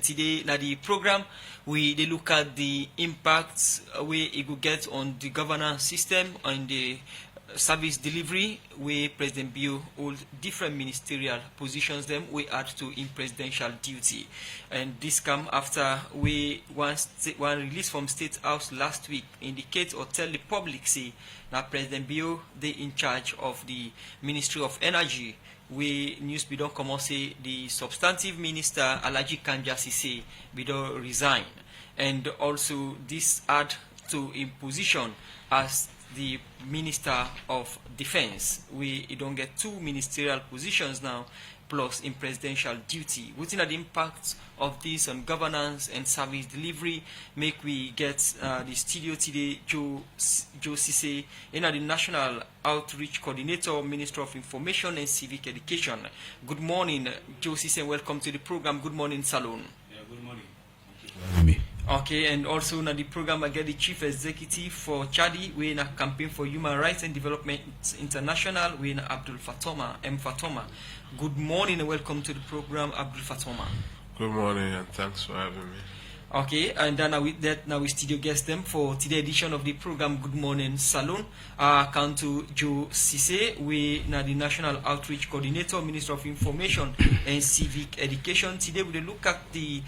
Today, na the program we they look at the impacts we it will get on the governance system and the service delivery. We President Bio hold different ministerial positions. Them we add to in presidential duty, and this come after we one release from State House last week indicate or tell the public say that President Bio they in charge of the Ministry of Energy. We news we don't come out say the substantive minister Alhaji Kanja Sesay we don't resign, and also this add to in position as the Minister of Defense. We don't get two ministerial positions now plus in presidential duty. Within the impact of this on governance and service delivery, make we get the studio today, Joe Sesay, the National Outreach Coordinator, Minister of Information and Civic Education. Good morning, Joe Sesay, welcome to the program. Good morning, Salon. Yeah, good morning. Thank you. Okay, and also now the program I get the Chief Executive for Chadi, we in a campaign for human rights and development international, we in Abdul Fatoma, M. Fatoma. Good morning and welcome to the program, Abdul Fatoma. Good morning and thanks for having me. Okay, and then now we studio guest them for today's edition of the program. Good morning, Salon. Count to Joe Sesay, we now the National Outreach Coordinator, Minister of Information and Civic Education. Today we look at the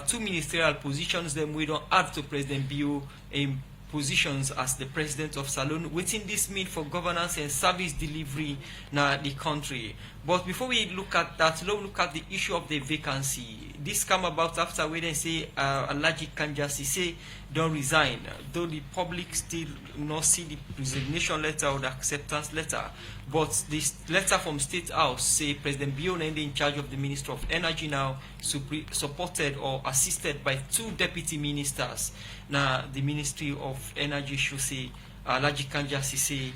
two ministerial positions. Then we don't add to President Bio in positions as the president of Salon. Within this mean for governance and service delivery na the country. But before we look at that, let's look at the issue of the vacancy. This come about after we then say Alhaji Kanja Sesay don't resign, though the public still not see the resignation letter or the acceptance letter. But this letter from State House say President Leone in charge of the Ministry of Energy now, supported or assisted by two deputy ministers. Now the Ministry of Energy should say Alhaji Kanja Sesay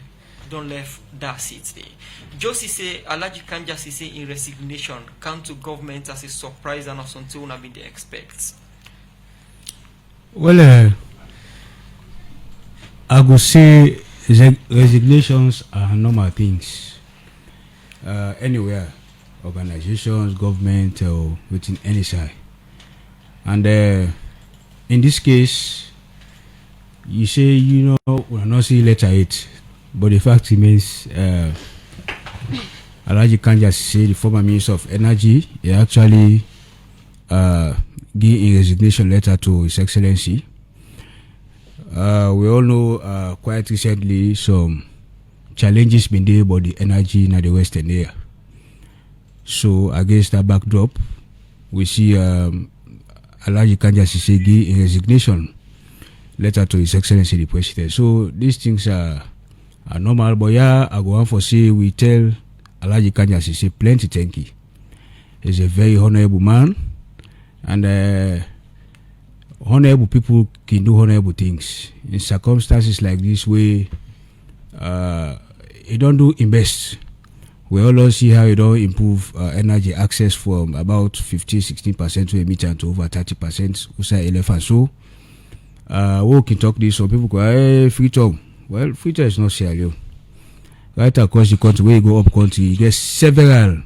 don't left that seat there. Josie say Alhaji Kanja Sesay in resignation come to government as a surprise and as something one been they expect. Well, I would say resignations are normal things. Anywhere, organizations, government, or within any side. And in this case, you say, we are not see letter 8. But the fact remains, Alhaji Kanja Sesay, the former Minister of Energy, he actually gave a resignation letter to His Excellency. We all know quite recently some challenges been there about the energy in the Western area. So against that backdrop, we see Alhaji Kanja Sesay give a resignation letter to His Excellency the President. So these things are normal, but yeah, I go on for say we tell Alhaji Kanja Sesay plenty thank you. He's a very honorable man, and honorable people can do honorable things. In circumstances like this, where he don't do his best. We always see how he don't improve energy access from about 15-16% to a meter to over 30%. Usa elephant. So we can talk this. So people go, hey, free talk. Well, future is not serious. Right across the country, where you go up country, you get several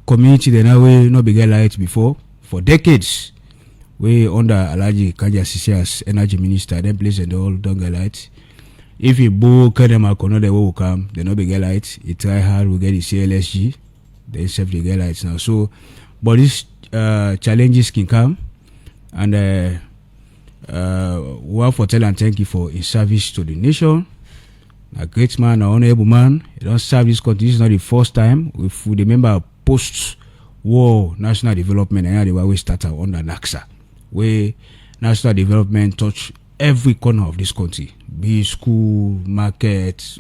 community that now we not be get light before for decades. We under Alhaji Kanja Sesay as energy minister, then place and all don't get light. If you book them out, they will come, they not be get light. You try hard, we get the CLSG, they self they get lights now. So, but these challenges can come, and we want to tell and thank you for his service to the nation. A great man, an honorable man. He don't serve this country. This is not the first time. If we remember post-war national development, and they always started under NAXA, where national development touch every corner of this country, be it school, market,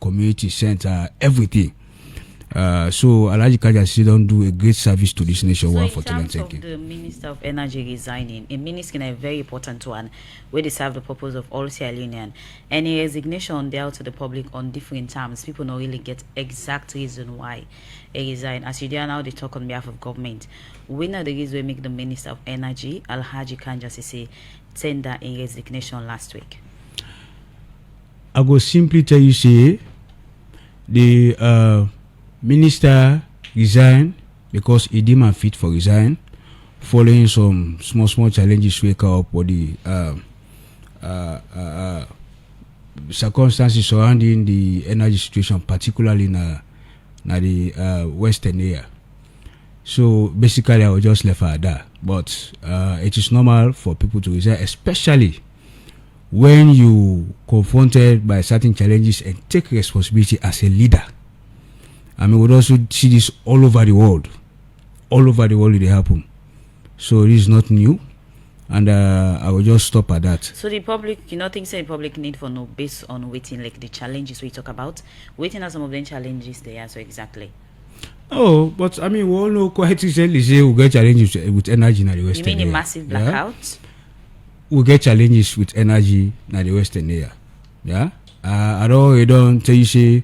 community center, everything. So Alhaji Kanja Sesay don't do a great service to this nation. So in terms of the Minister of Energy resigning, a minister is a very important one where they serve the purpose of all Sierra Leonean. Any resignation there to the public on different terms, people don't really get exact reason why he resigned. As you do now, they talk on behalf of government. When are the reasons we make the Minister of Energy, Alhaji Kanja Sesay, tender a resignation last week? I go simply tell you, say the minister resigned because he deemed fit for resign following some small challenges wake up or the circumstances surrounding the energy situation, particularly in the western area. So basically, I was just left at that. But it is normal for people to resign, especially when you confronted by certain challenges and take responsibility as a leader. I mean, we also see this all over the world. All over the world it happen. So it is not new. And I will just stop at that. So the public, think say the public need for no based on waiting, like the challenges we talk about. Waiting are some of the challenges they are, so exactly. Oh, but I mean, we all know quite recently say we get challenges with energy in the western area. You mean a massive blackout? We get challenges with energy in the western area. Yeah. I don't tell you say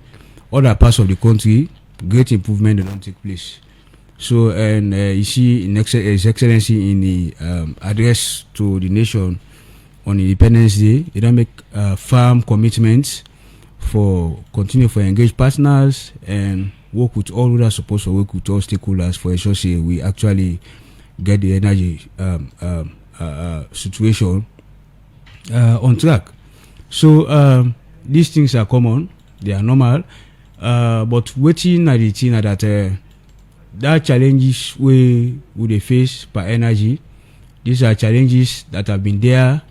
other parts of the country great improvement don't take place. So and you see in His Excellency in the address to the nation on Independence Day, they don't make firm commitments for continue for engage partners and work with all who are supposed to work with all stakeholders for ensure say we actually get the energy situation on track. So these things are common, they are normal, but waiting at the thing that challenges we they face by energy, these are challenges that have been there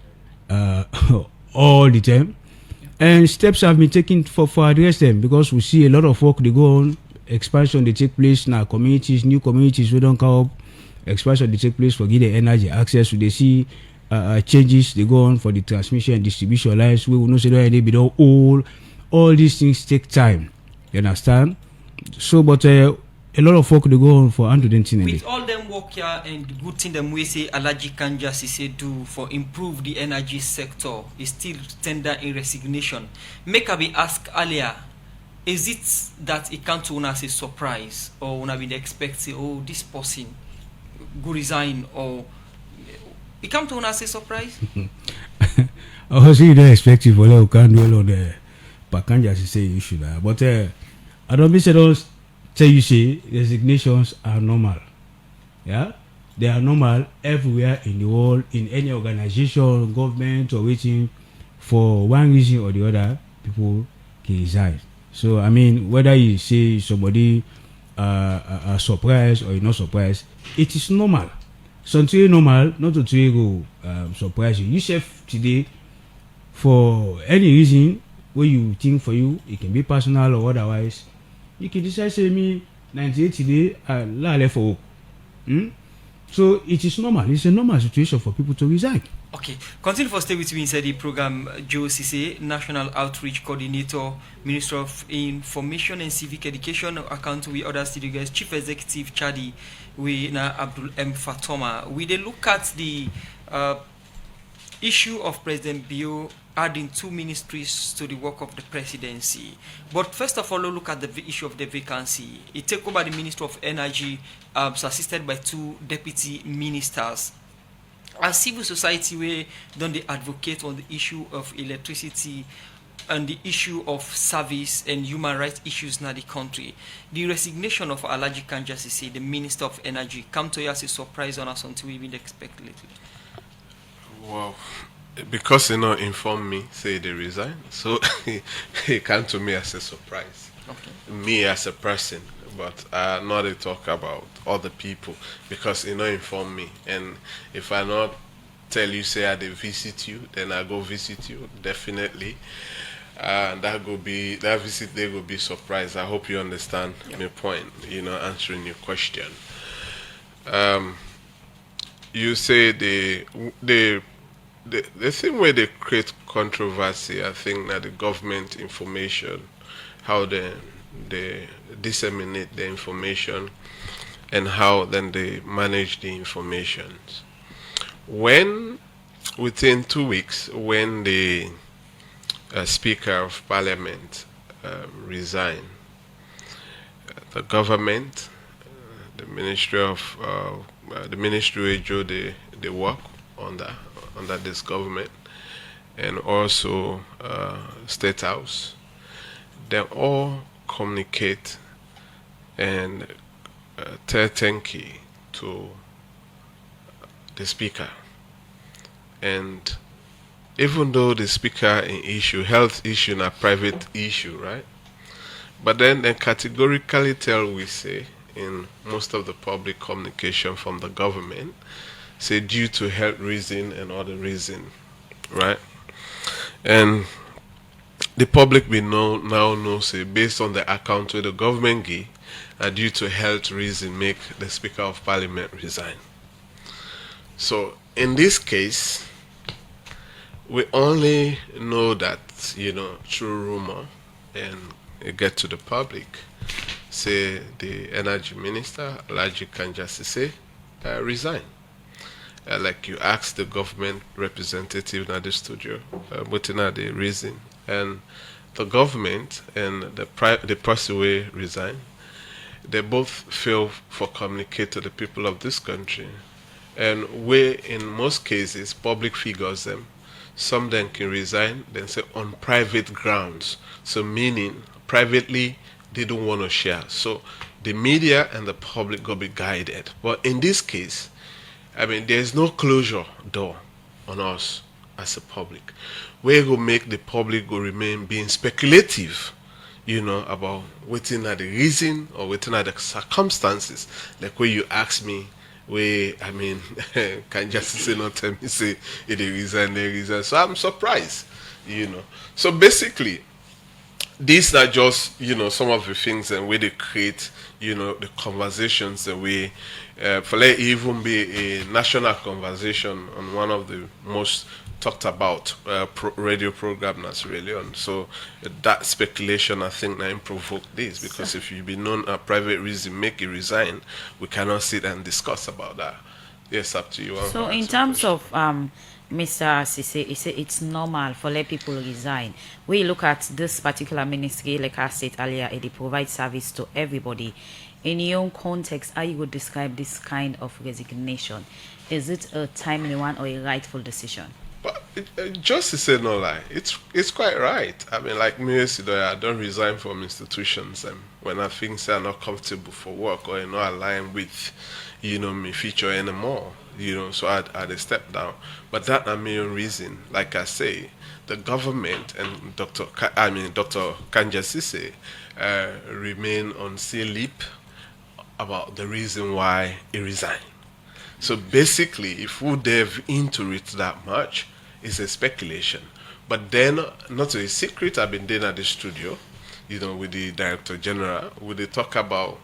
all the time, and steps have been taken for address them, because we see a lot of work they go on, expansion they take place in our communities, new communities we don't come up, expansion they take place for getting energy access. They see changes they go on for the transmission and distribution lines. We will not say they be all these things take time. You understand? So, but a lot of work they go on for 110 with all them work here and the good thing them we say Alaji Kanja Sesay do for improve the energy sector is still tender in resignation. Make I be asked earlier, is it that it can't to as a surprise, or when I been expecting this person go resign, or it come to as a surprise? I was really not expecting for them can dwell on the Kanja Sesay issue there, but I don't be said those. Tell you say resignations are normal. Yeah, they are normal everywhere in the world, in any organization, government, or waiting for one reason or the other, people can resign. So I mean, whether you say somebody surprised or you're not surprised, it is normal. Something normal, not to go surprise you. You say today, for any reason where you think for you, it can be personal or otherwise. You can decide say me 98 today la left for work. So it is normal. It's a normal situation for people to resign. Okay, continue for stay with me inside the program. Joe Sesay, National Outreach Coordinator, Minister of Information and Civic Education, account with other studio guys, Chief Executive Chadi, we na Abdul M. Fatoma. We they look at the issue of President Bio adding 2 ministries to the work of the presidency. But first of all, look at the issue of the vacancy. It take over the Minister of Energy, assisted by 2 deputy ministers. As civil society, we don't they advocate on the issue of electricity and the issue of service and human rights issues in the country. The resignation of Alaji Kanja Sesay, the Minister of Energy, come to you as a surprise on us until we didn't expect lately. Wow. Because they not inform me, say they resign, so it came to me as a surprise. Okay. Me as a person, but not to talk about other people, because they not inform me. And if I not tell you, say I they visit you, then I go visit you definitely. That visit they will be surprised. I hope you understand my point. Answering your question. You say the thing where they create controversy, I think that the government information, how they disseminate the information, and how then they manage the information. When within 2 weeks, when the Speaker of Parliament resigned, the government, the Ministry of the Ministry where they work under this government, and also State House, they all communicate and tell thank you to the speaker. And even though the speaker in issue, health issue, na private issue, right? But then they categorically tell we say in most of the public communication from the government, say due to health reason and other reason, right? And the public we now know say based on the account where the government give, due to health reason make the Speaker of Parliament resign. So in this case, we only know that, through rumor and it get to the public. Say the energy minister, Alhaji Kanja Sesay, resign. Like you asked the government representative in the studio, what is the reason? And the government and the person who resign, they both fail for communicate to the people of this country. And where in most cases, public figures them, some then can resign, then say on private grounds. So meaning privately they don't want to share. So the media and the public go be guided. But in this case, I mean, there's no closure door on us as a public. We go make the public go remain being speculative, about waiting at the reason or waiting at the circumstances. Like when you ask me, can just say not tell me say it reason, they reason. So I'm surprised, So basically, these are just, some of the things and where they create, the conversations and we, for let even be a national conversation on one of the most talked about radio program that's really on. So that speculation, I think, now provoke this because if you be known a private reason, make it resign, we cannot sit and discuss about that. Yes, up to you. So in terms of Mr. Sesay, he said it's normal for let people resign. We look at this particular ministry, like I said earlier, it provides service to everybody. In your own context, how you would describe this kind of resignation? Is it a timely one or a rightful decision? But just to say no lie, it's quite right. I mean, like me, I don't resign from institutions when I think I'm not comfortable for work or not aligned with, me future anymore. So I'd step down. But that a main reason, like I say, the government and Dr. Kanja Sesay remain on sea lip about the reason why he resigned. So basically, if we delve into it that much, it's a speculation. But then, not a secret, I've been there at the studio, with the Director General, where they talk about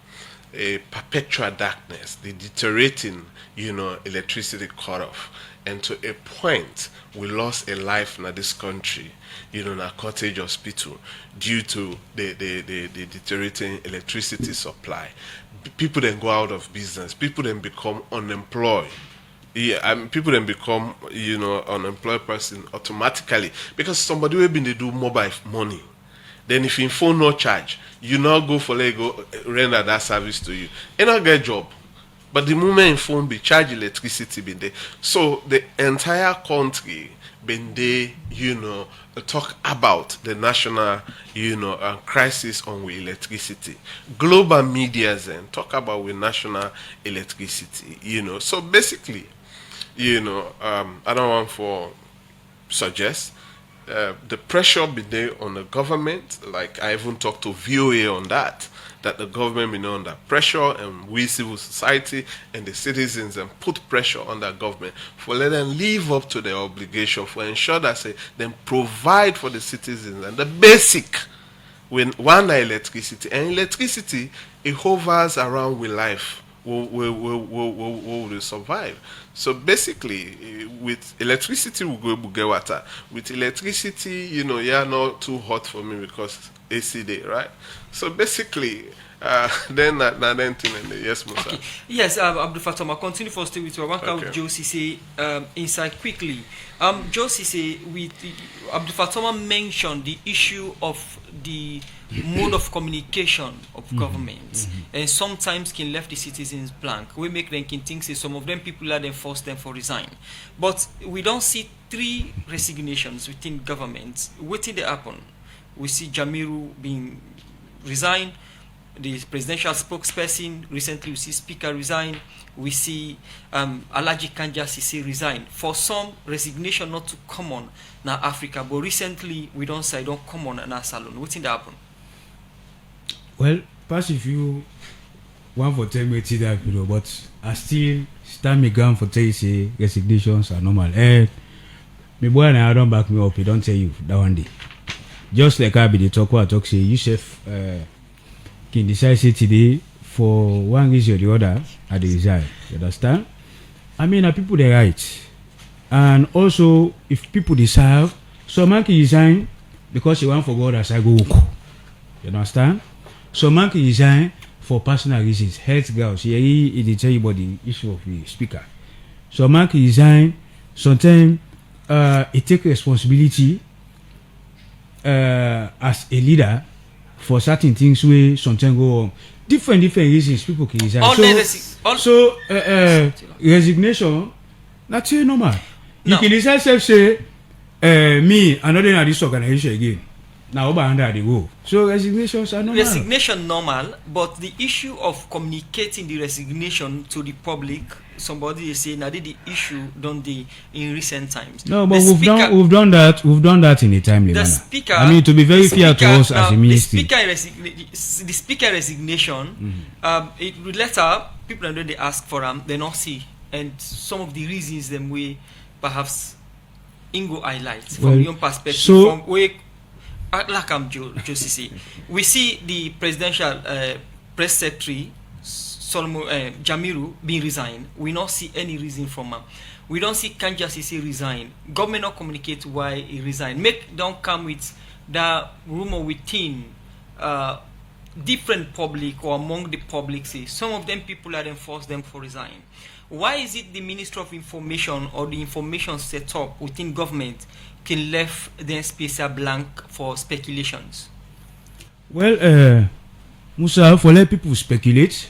a perpetual darkness, the deteriorating, electricity cutoff. And to a point, we lost a life in this country, in a cottage hospital due to the deteriorating electricity supply. People then go out of business. People then become unemployed. People then become, unemployed person automatically because somebody will be they do mobile money. Then if in phone no charge, you now go for go render that service to you. And not get job. But the moment in phone be charge electricity been there. So the entire country been there, talk about the national, crisis on with electricity. Global media then talk about with national electricity, So basically, I don't want to suggest the pressure be there on the government. Like I even talked to VOA on that the government be under pressure and we civil society and the citizens and put pressure on the government for let them live up to their obligation for ensure that say them provide for the citizens and the basic when one electricity and electricity it hovers around with life will survive. So basically, with electricity, we go get water. With electricity, you're not too hot for me because AC day, right? So basically, then yes, Musa. Okay. Yes, Abdul Fatoma, continue for stay with you. I want to Joe Sesay inside quickly. Joe Sesay, Abdul Fatoma mentioned the issue of the mode of communication of government, and sometimes can left the citizens blank. We make them think say some of them people are then force them for resign, but we don't see 3 resignations within government. What did they happen? We see Jamiru being resigned, the presidential spokesperson. Recently, we see Speaker resign. We see Alhaji Kanja Sesay resign. For some, resignation not too common in Africa, but recently we don't say don't common in our salon. What's in that happen? Well, perhaps if you want for tell me that, but I still stand me ground for tell you say resignations are normal. My boy and I don't back me up. He don't tell you that one day. Just like I be the talk what I talk say, Yusuf can decide say today for one reason or the other at the resign. You understand? I mean, people they right, and also if people decide, some man can resign because he want for God as I go. You understand? Some man can resign for personal reasons, health grounds. He tell you about the issue of the speaker. Some man can resign. Sometimes he take responsibility as a leader for certain things where sometimes go wrong. Different reasons people can resign. Resignation, that's normal. You can decide say me another in this organization again. Now over under the rule. So resignations are normal. Resignation normal, but the issue of communicating the resignation to the public, somebody is saying that the issue done in recent times. No, but we've done that in a timely manner. Speaker, I mean, to be very fair to us as a ministry. The speaker resignation, later people when they ask for them, they not see, and some of the reasons them we perhaps Ingo highlights from your perspective. So, from where like Sesay, we see the presidential press secretary Solomon Jamiru being resigned. We not see any reason from him. We don't see Kanja Sesay resign. Government not communicate why he resigned. Don't come with the rumor within different public or among the public. Say some of them people are then force them for resign. Why is it the Minister of Information or the information set up within government can left the space blank for speculations? Well, Musa, for let people speculate,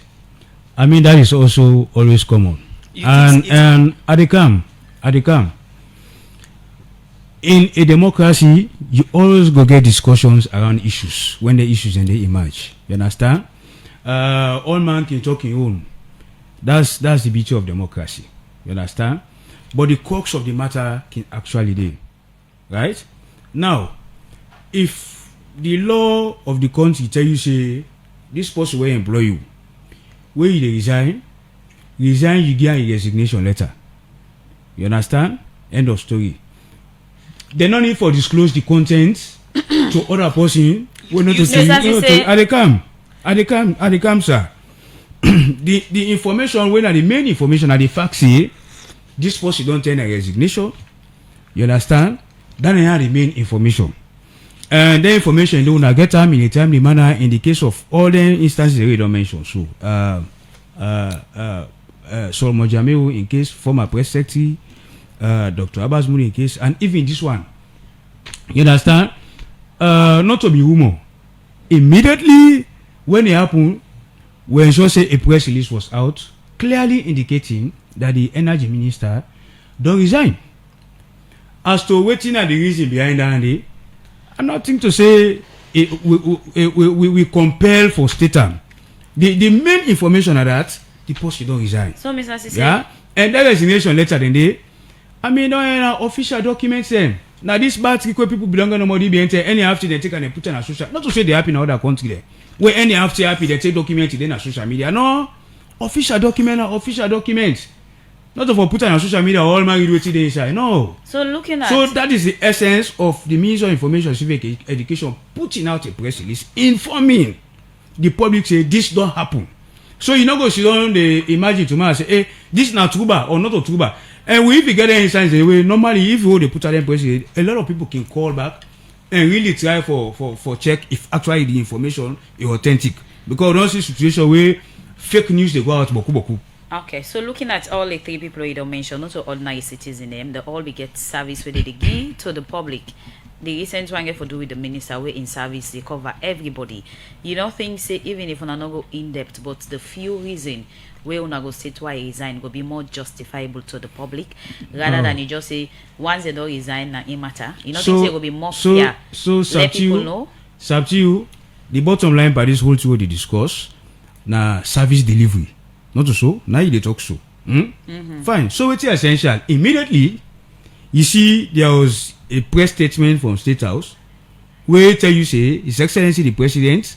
I mean that is also always common. And at the come, in a democracy, you always go get discussions around issues when the issues and they emerge. You understand? All man can talk in own. That's the beauty of democracy. You understand? But the crux of the matter can actually be. Right? Now, if the law of the country tell you say this person will employ you, where you resign, you get a resignation letter. You understand? End of story. They no need for disclose the content to other person. We not to say at the come, sir. the information when are the main information are the facts say this person don't turn a resignation. You understand? That is the main information. And the information they will get them in a timely manner in the case of all the instances they don't mention. So Solomon Jamiru in case former press secretary, Dr. Abbas Muri in case, and even this one. You understand? Not to be rumor. Immediately when it happened, when so say a press release was out, clearly indicating that the energy minister don't resign. As to waiting at the reason behind that, I'm not think to say we compel for statum. The main information are that the post don't resign. So, Mr. Sesay, yeah, and that resignation letter then they, I mean, no official documents them. Now this bad people belong to nobody be enter any after they take and they put on a social. Not to say they happy in other country there. Where any after happy they take documents then on social media. No, official documents. Not for put on social media all man do it inside. No. So that is the essence of the Ministry of Information and Civic Education putting out a press release informing the public say this don't happen. So you not go sit down the imagine to man say, hey, this not Tuba or not a Tuba. And if you get any signs anyway, normally if you put out a press release, a lot of people can call back and really try for check if actually the information is authentic. Because we don't see situation where fake news they go out boku. Okay, so looking at all the three people you don't mention, not to ordinary citizens, they all we get service where they give to the public. The recent one get for do with the minister way in service, they cover everybody. You don't think say even if we not go in depth, but the few reason where we not go say why he resign will be more justifiable to the public rather than you just say once they don't resign na it matter. You know think it will be more fair. So let people know. Substitute the bottom line by this whole thing wey dey discuss na service delivery, not so. Now you dey talk so. Fine. So it's essential. Immediately, you see there was a press statement from State House where tell you say His Excellency the President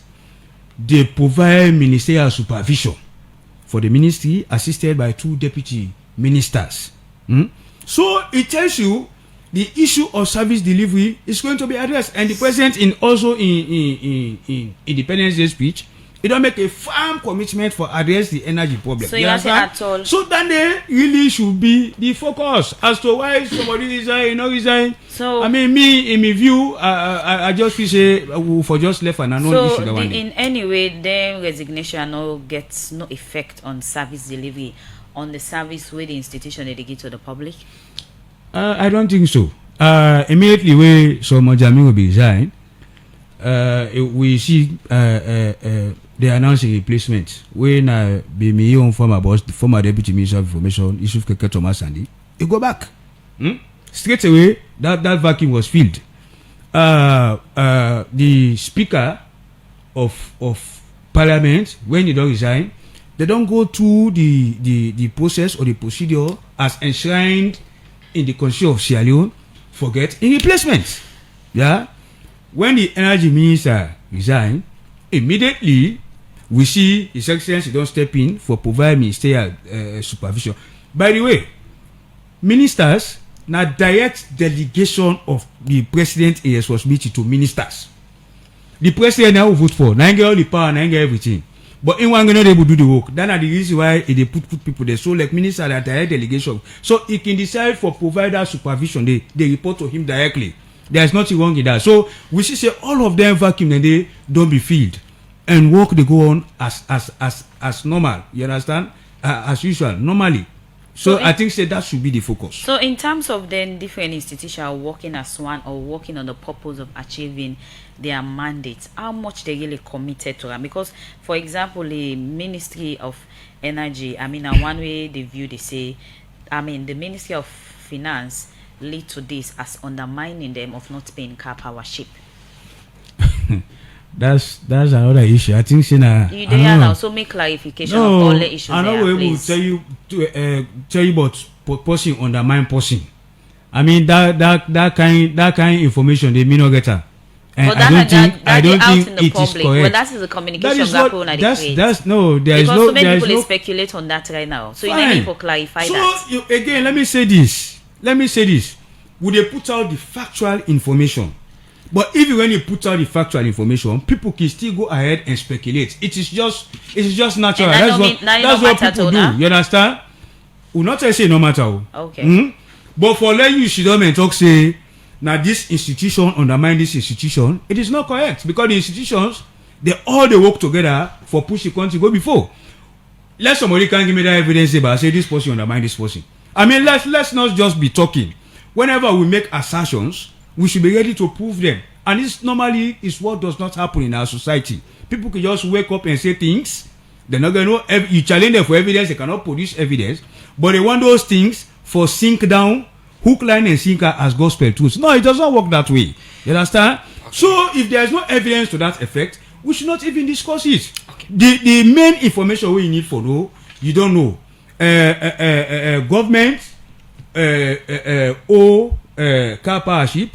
they provide ministerial supervision for the ministry assisted by 2 deputy ministers. So it tells you the issue of service delivery is going to be addressed, and the president in Independence Day speech, it don't make a firm commitment for address the energy problem. So you understand? At all. So then they really should be the focus as to why somebody resign, not resign. So I mean, me in my view, I just feel say for just left and no issue. So in any way, their resignation no gets no effect on service delivery, on the service where the institution they give to the public. I don't think so. Immediately when some Jami will be resigned, we see they announce a replacement when be my own former boss, the former deputy minister of information, Yusuf Keke Thomas Sandy, he go back. Straight away that vacuum was filled. The speaker of parliament, when he don't resign, they don't go through the process or the procedure as enshrined in the Constitution of Sierra Leone, forget in replacement. Yeah. When the energy minister resign, immediately we see His Excellency don't step in for provide ministerial supervision. By the way, ministers now direct delegation of the president in responsibility to ministers. The president now vote for, now get all the power, now get everything. But in one not able to do the work. That are the reason why they put people there. So like minister that direct delegation. So he can decide for provider supervision. They report to him directly. There's nothing wrong in that. So we should say all of them vacuum and they don't be filled. And work they go on as normal. You understand? As usual, normally. So I think say that should be the focus. So in terms of then different institutions working as one or working on the purpose of achieving their mandates, how much they really committed to them? Because for example, the Ministry of Energy, I mean, one way they view, they say, I mean, the Ministry of Finance lead to this as undermining them of not paying car power ship. That's another issue. I think you now so make clarification of all the issues. I'm not able to tell you about person undermine person. I mean that kind information they may not get her. And I don't think it is correct. Well, that is the communication gap on the that's no. There is because no. So many people no, speculate on that right now. So fine. You need to clarify that. So again, let me say this. Would they put out the factual information? But even when you put out the factual information, people can still go ahead and speculate. It is just natural. That's what people do. You understand? We'll not say no matter. Okay. But for let you sit down and talk say now this institution undermine this institution, it is not correct because the institutions they work together for push the country go before. Let somebody can give me that evidence about say this person undermine this person. I mean let's not just be talking. Whenever we make assertions, we should be ready to prove them. And this normally is what does not happen in our society. People can just wake up and say things. They're not going to know. You challenge them for evidence. They cannot produce evidence. But they want those things for sink down, hook, line, and sinker as gospel truths. No, it doesn't work that way. You understand? Okay. So if there is no evidence to that effect, we should not even discuss it. Okay. The main information we need for know, you don't know. Government owe car power ship,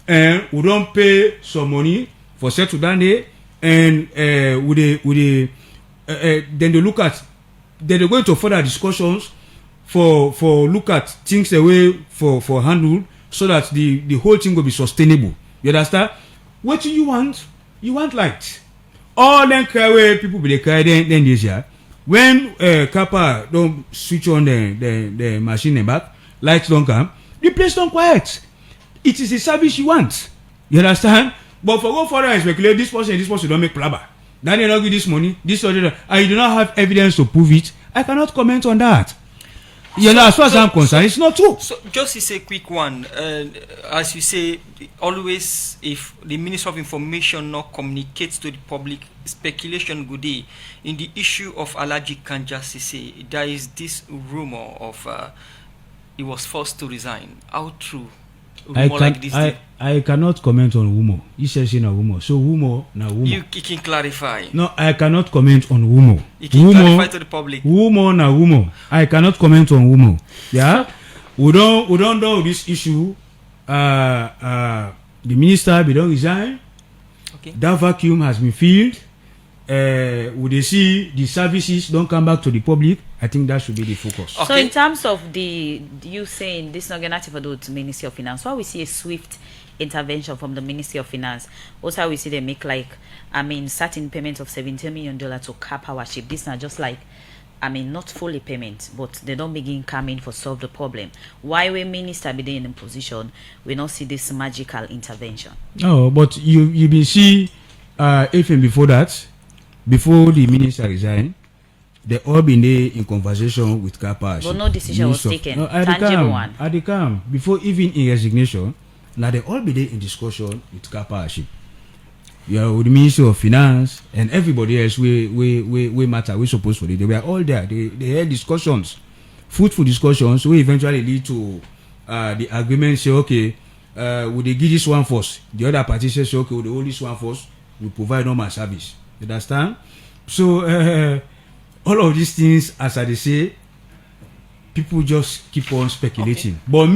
and we don't pay some money for settle down there, and then they look at, then they're going to further discussions for look at things away for handle so that the whole thing will be sustainable. You understand? What do you want? You want light. All them cry where people be cry then this year. When Kappa don't switch on the machine and back, lights don't come, the place don't quiet. It is a service you want. You understand? But for go further and speculate, this person don't make plabber. Then they don't give this money, this or that, and you do not have evidence to prove it. I cannot comment on that. You know, as far as I'm concerned, it's not true. So just is a quick one. As you say, always if the Minister of Information not communicates to the public, speculation good day. In the issue of Alhaji Kanja Sesay, there is this rumor of he was forced to resign. How true rumor like this thing? I cannot comment on rumor. He says in a rumor. So rumor na rumor. You can clarify. No, I cannot comment on rumor. You can clarify to the public. Rumor na rumor. I cannot comment on rumor. Yeah, we don't know this issue. The minister be don't resign. Okay. That vacuum has been filled. Would they see the services don't come back to the public? I think that should be the focus. So in terms of you saying this not going to do to Ministry of Finance, why we see a swift intervention from the Ministry of Finance? Also, we see they make certain payment of $17 million to car power ship. This not just not fully payment, but they don't begin coming for solve the problem. Why when minister be there in a position, we not see this magical intervention? No, but you been see even before that, before the minister resigned, they all been there in conversation with car power ship. But no decision was taken. No, Tangible one. At the camp, before even in resignation, now they all be there in discussion with car power ship. With the Ministry of Finance and everybody else we matter, we supposed to. They were all there. They had discussions, fruitful discussions, we eventually lead to the agreement. Say, okay, would they give this one first? The other party says, okay, would they hold this one first? We provide normal service. You understand? So all of these things, as I say, people just keep on speculating. Okay. But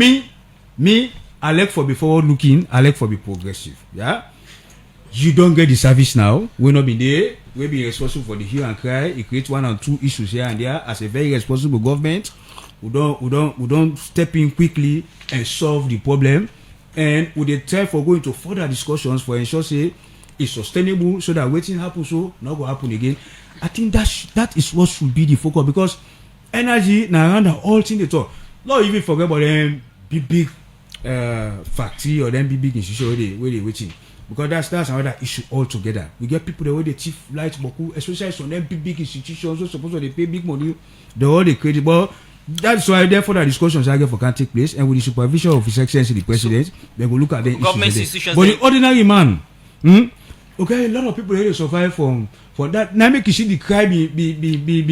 me, I like for be forward looking. I like for be progressive. Yeah. You don't get the service now. We not be there. We be responsible for the hue and cry. It creates one or two issues here and there. As a very responsible government, we don't step in quickly and solve the problem. And we dey try for going to further discussions for ensure say it's sustainable so that waiting happen so not go happen again. I think that is what should be the focus, because energy now around the whole thing they talk. Not even forget about them big factory or them big institution where they waiting. Because that's another issue altogether. We get people that where they chief light boku, especially some them big institutions who supposed to they pay big money, they all they credit. But that's why therefore the discussions I get for can take place, and with the supervision of His Excellency the President, they will look at the government issues. Institutions. But the ordinary man, okay, a lot of people here survive for that. Now make you see the cry be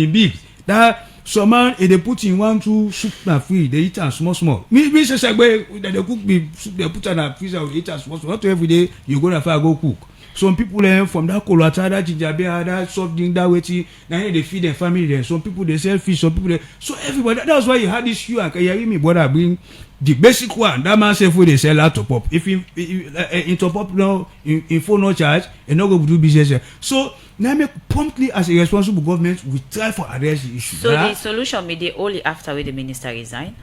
big. That some man they put in 1-2 soup na free, they eat and small. Me say that they cook me soup, they put in a freezer, they eat and small. Not every day you go to fire go cook. Some people from that colata, that ginger beer, that soft drink, that waiting, now they feed their family there. Some people they sell fish, some people so everybody. That's why you had this you and you hear me brother bring the basic one. That man say food they sell out top up. If in top up now in phone no charge and not go do business. So now make promptly as a responsible government we try for address the issue. So the solution may be only after when the minister resign.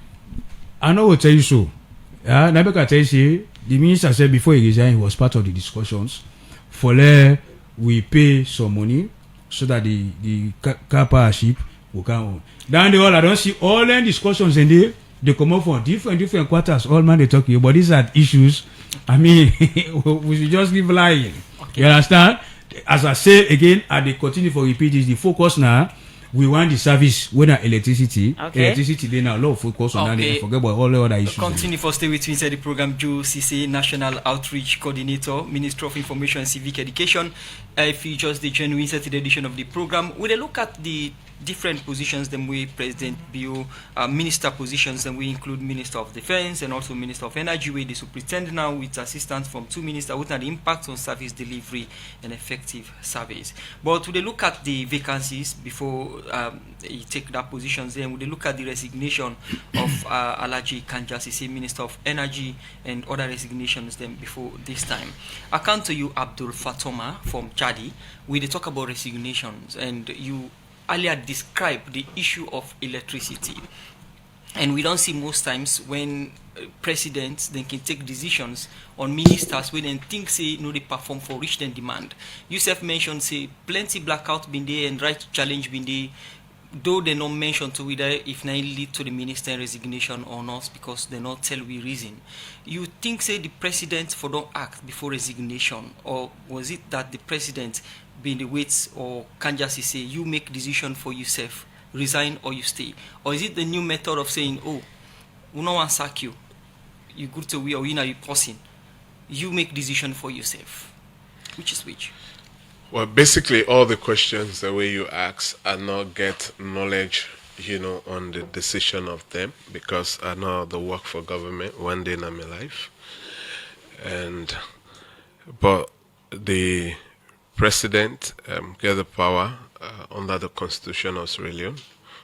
I know what tell you so. Yeah, now I tell you the minister said before he resigned he was part of the discussions. For there we pay some money so that the car power ship will come on. Down the hall I don't see all the discussions in there. They come up from different quarters. All man they talking about these are issues. I mean we should just leave lying. Okay. You understand? As I say again, and they continue for repeat is the focus now. We want the service whether electricity. Okay. Electricity they now a lot of focus on that. They forget about all the other issues. Continue for stay with me inside the program. Joe Sesay, National Outreach Coordinator, Minister of Information and Civic Education. If you just the genuine Saturday edition of the program, we look at the different positions. Then we President Bio, minister positions. Then we include Minister of Defense and also Minister of Energy. Where they superintend now with assistance from two ministers. What are the impacts on service delivery and effective service? But we look at the vacancies before you take that positions. Then we look at the resignation of Alhaji Kanja Sesay, Minister of Energy, and other resignations. Then before this time, I come to you, Abdul Fatoma from Chadi. We talk about resignations, and you earlier described the issue of electricity, and we don't see most times when presidents then can take decisions on ministers when then think say no they perform for reach then demand. You self mentioned say plenty blackout been there and right to challenge been there, though they not mention to whether if they lead to the minister resignation or not because they not tell we reason. You think say the president for don't act before resignation, or was it that the president being the weights or Kanja Sesay you make decision for yourself, resign or you stay? Or is it the new method of saying, oh, we no one sack you good to we or you know you person, you make decision for yourself? Which is which? Well, basically all the questions the way you ask are not get knowledge on the decision of them, because I know the work for government one day in my life. But the president get the power under the Constitution of Sierra Leone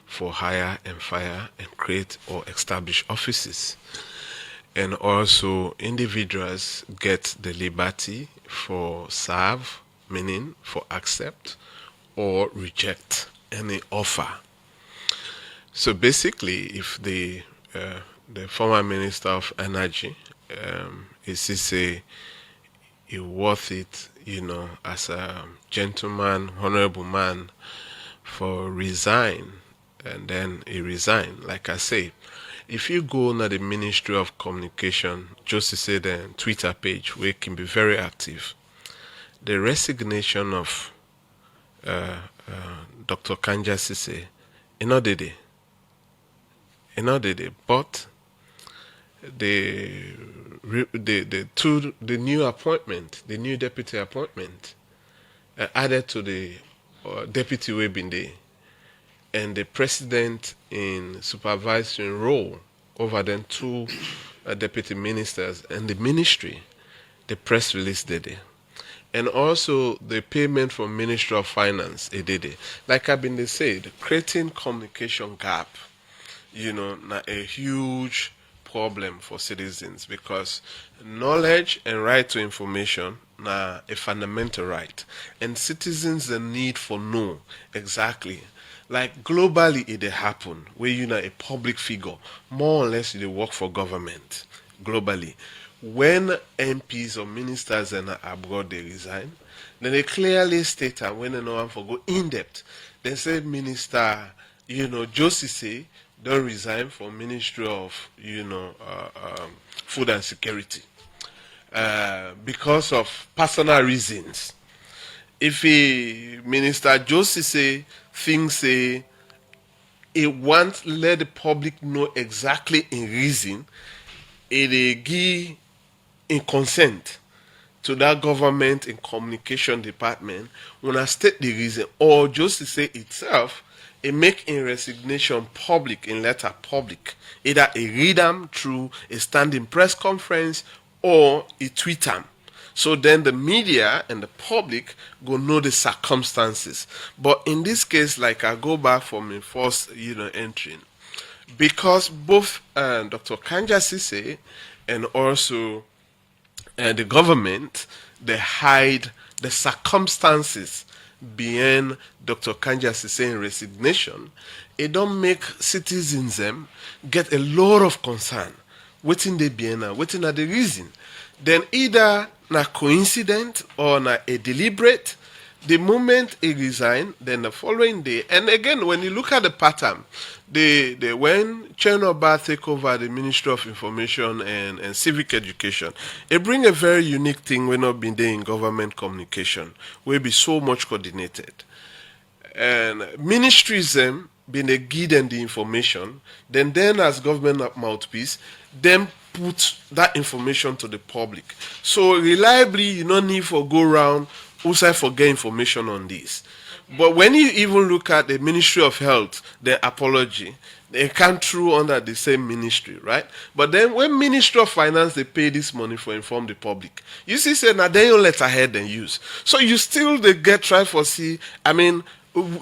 for hire and fire and create or establish offices. And also individuals get the liberty for serve, meaning for accept or reject any offer. So basically, if the former Minister of Energy, is Sesay, is worth it, as a gentleman, honorable man, for resign, and then he resigned. Like I say, if you go on the Ministry of Communication, just to say the Twitter page, where it can be very active, the resignation of Dr. Kanja Sesay, did it. But the new appointment, the new deputy appointment, added to the deputy way been there, and the president in supervisory role over them two deputy ministers and the ministry, the press release did it. And also the payment from Ministry of Finance, it did it. Like I've been said, creating communication gap, not a huge problem for citizens, because knowledge and right to information are a fundamental right, and citizens the need for know exactly. Like globally, it happen where a public figure, more or less they work for government globally. When MPs or ministers are abroad, they resign. Then they clearly state that when they know one for go in depth, they say Minister, Sesay don't resign from Ministry of, Food and Security because of personal reasons. If Minister Sesay thinks he wants let the public know exactly in reason, it give in consent to that government in communication department when I state the reason, or Sesay itself, it make in resignation public, in letter public. Either a read them through a standing press conference or a tweet them. So then the media and the public go know the circumstances. But in this case, like I go back from my first, entry, because both Dr. Kanja Sesay and also the government, they hide the circumstances behind Dr. Kanja Sesay resignation, it don't make citizens them get a lot of concern. Waiting they be now, waiting at the reason. Then either na coincident or na a deliberate. The moment he resigned, then the following day, and again, when you look at the pattern, when Chenoba take over the Ministry of Information and Civic Education, it bring a very unique thing we not been there in government communication, will be so much coordinated. And ministries them been they give them the information, then as government mouthpiece, then put that information to the public. So reliably, you don't need for go round also forget information on this. But when you even look at the Ministry of Health, the apology, they come through under the same ministry, right? But then when Ministry of Finance, they pay this money for inform the public. You see, say, now they don't let ahead and use. So you still they get try for see,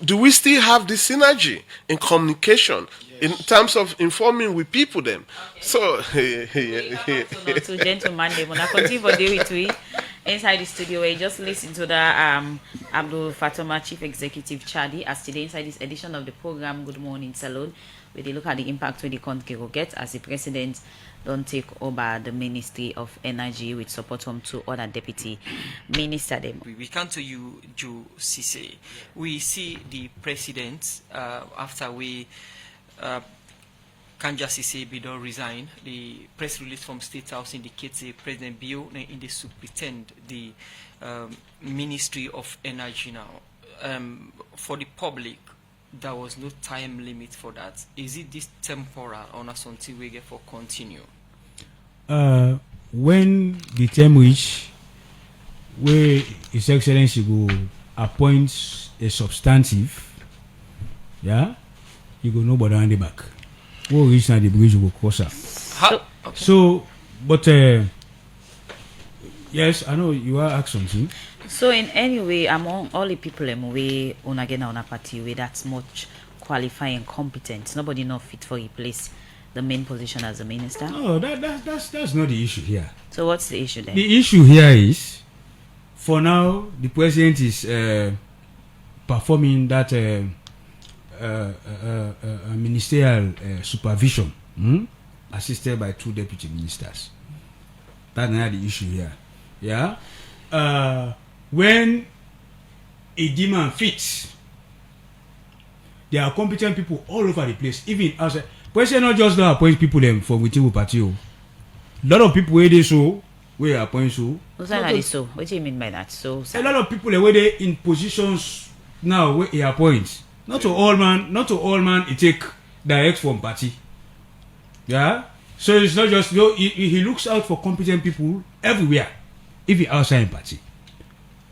do we still have this synergy in communication? In terms of informing with people them. Okay. So to gentleman they wanna continue for day with we inside the studio where you just listen to the Abdul Fatoma Chief Executive Chadi as today inside this edition of the program Good Morning Salon, where they look at the impact where the country will get as the president don't take over the Ministry of Energy with support from two other deputy minister them. We come to you, Joe Sesay. We see the president after we Kanja Sesay Bido resign. The press release from State House indicates the President Bio in the pretend the Ministry of Energy now. For the public, there was no time limit for that. Is it this temporal or not something we get for continue? When the term reach, where His Excellency will appoint a substantive, yeah, you go nobody on the back. What reach now the bridge you go cross up. Okay. So, but yes, I know you are asking something. So in any way, among all the people way on again on a party way that's much qualified and competent, nobody not fit for replace the main position as a minister. No, that's not the issue here. So what's the issue then? The issue here is, for now, the president is performing that ministerial supervision, assisted by 2 deputy ministers. That's not the issue here. Yeah. When a demand fits, there are competent people all over the place. Even as president not just not appoint people them from within the party. A lot of people where they so where appoint so. What's that so? What do you mean by that? So a lot of people where they in positions now where he appoints. Not to all man he take direct from party. Yeah. So it's not just he looks out for competent people everywhere. If he outside party.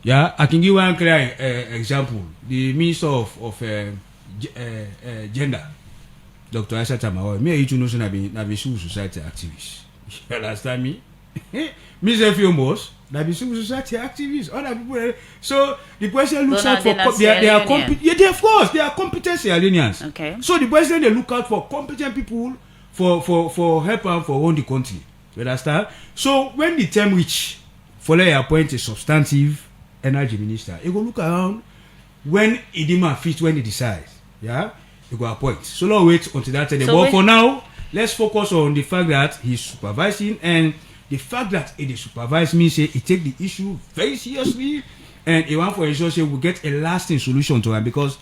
Yeah, I can give one clear example. The Minister of Gender, Dr. Aisha Tamawa, me you know na be civil society activist. You understand me? Me say few most na be civil society activists. Other people. So the president looks out for they are competent. Yeah, of course they are competent Aliens. Okay. So the president they look out for competent people for help and for run the country. You understand? So when the term reach, for they appoint a substantive energy minister, he go look around when he demand fit when he decides. Yeah, he go appoint. So long wait until that time. But for now, let's focus on the fact that he's supervising, and the fact that he supervise means he take the issue very seriously, and he want for ensure we get a lasting solution to it. Because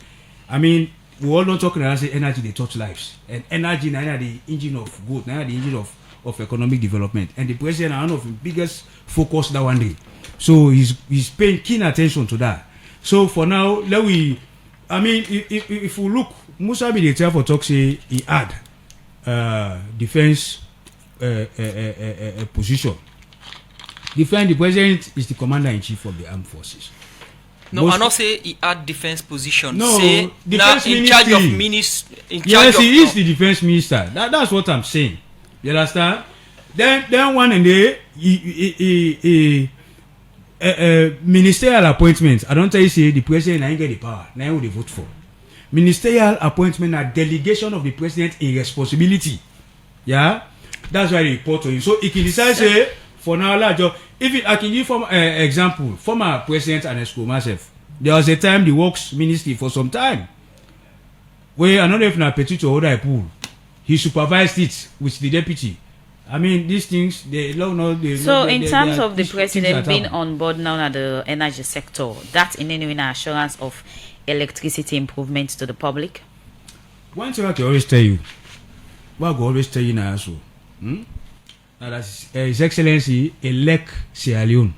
I mean, we all don't talk about say energy they touch lives, and energy now the engine of growth, now the engine of economic development, and the president are one of the biggest focus that one day. So he's paying keen attention to that. So for now, if we look, Musa be the chair for talk say he had defense position. The president is the commander-in-chief of the armed forces. No, I not say he had defense position. No, say defense in charge of minister. Yes, he is the defense minister. That's what I'm saying. You understand? Then one and day ministerial appointments. I don't tell you say the president ain't get the power. Now who they vote for? Ministerial appointment are delegation of the president in responsibility. Yeah, that's why they report to him. So he can decide say for now large job. I can give example, former president and school myself. There was a time the works ministry for some time where I don't know if na petit or other pool. He supervised it with the deputy. I mean, these things, they don't know. So, in terms of the president being on board now at the energy sector, that's in any way an assurance of electricity improvements to the public? One thing I can always tell you, what I always tell you now also, now that's His Excellency elect Sierra Leone.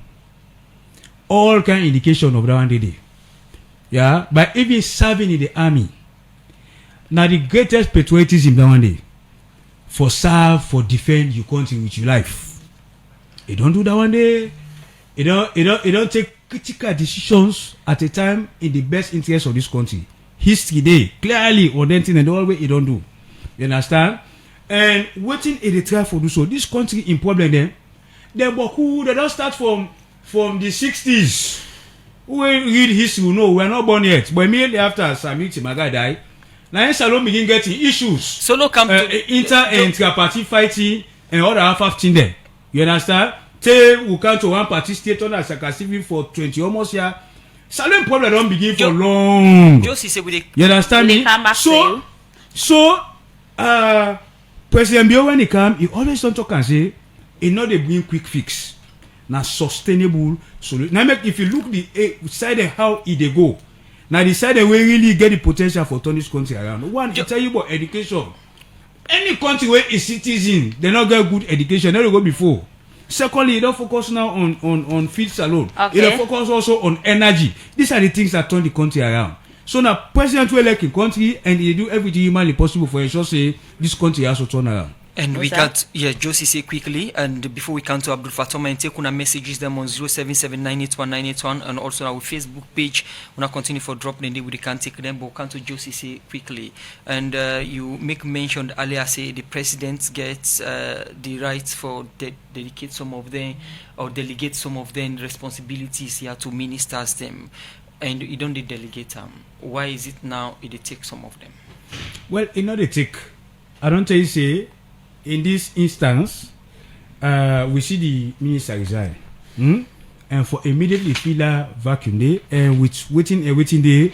All kind of indication of that one day. Yeah, but even serving in the army, now the greatest patriotism that one day. For serve, for defend your country with your life. You don't do that one day. You don't take critical decisions at a time in the best interest of this country. History day clearly orienting and all way you don't do. You understand? And waiting in the try for do so. This country in problem then. They don't start from the 60s. Who read history will know we are not born yet. But immediately after Samiti Maga died. Now, Salon begin getting issues. So no come to inter-party fighting and all the half thing there. You understand? Say we come to one party state on as a for 20 almost years. Salon problem don't begin for long. You understand me? So President Bio when he come, he always don't talk and say, he know they bring quick fix. Now sustainable solution. Now if you look the side of how they go. Now decide we really get the potential for turn this country around. One, I tell you about education. Any country where a citizen they not get good education, they don't go before. Secondly, you don't focus now on fields alone. Okay. You don't focus also on energy. These are the things that turn the country around. So now president will elect a country and they do everything humanly possible for ensure say this country has to turn around. And we Musa? got, yeah, Josie say quickly, and before we come to Abdul Fatoma and take una messages them on 077981981 and also our Facebook page. Una continue for drop the day we can take them, but we come to Josie say quickly. And you make mention earlier say the president gets the right for dedicate some of them or delegate some of them responsibilities here to ministers them, and you don't delegate them. Why is it now it take some of them? Well, in order to take, I don't tell you say, in this instance, we see the minister resign, and for immediately fill a vacuum there, and with waiting there,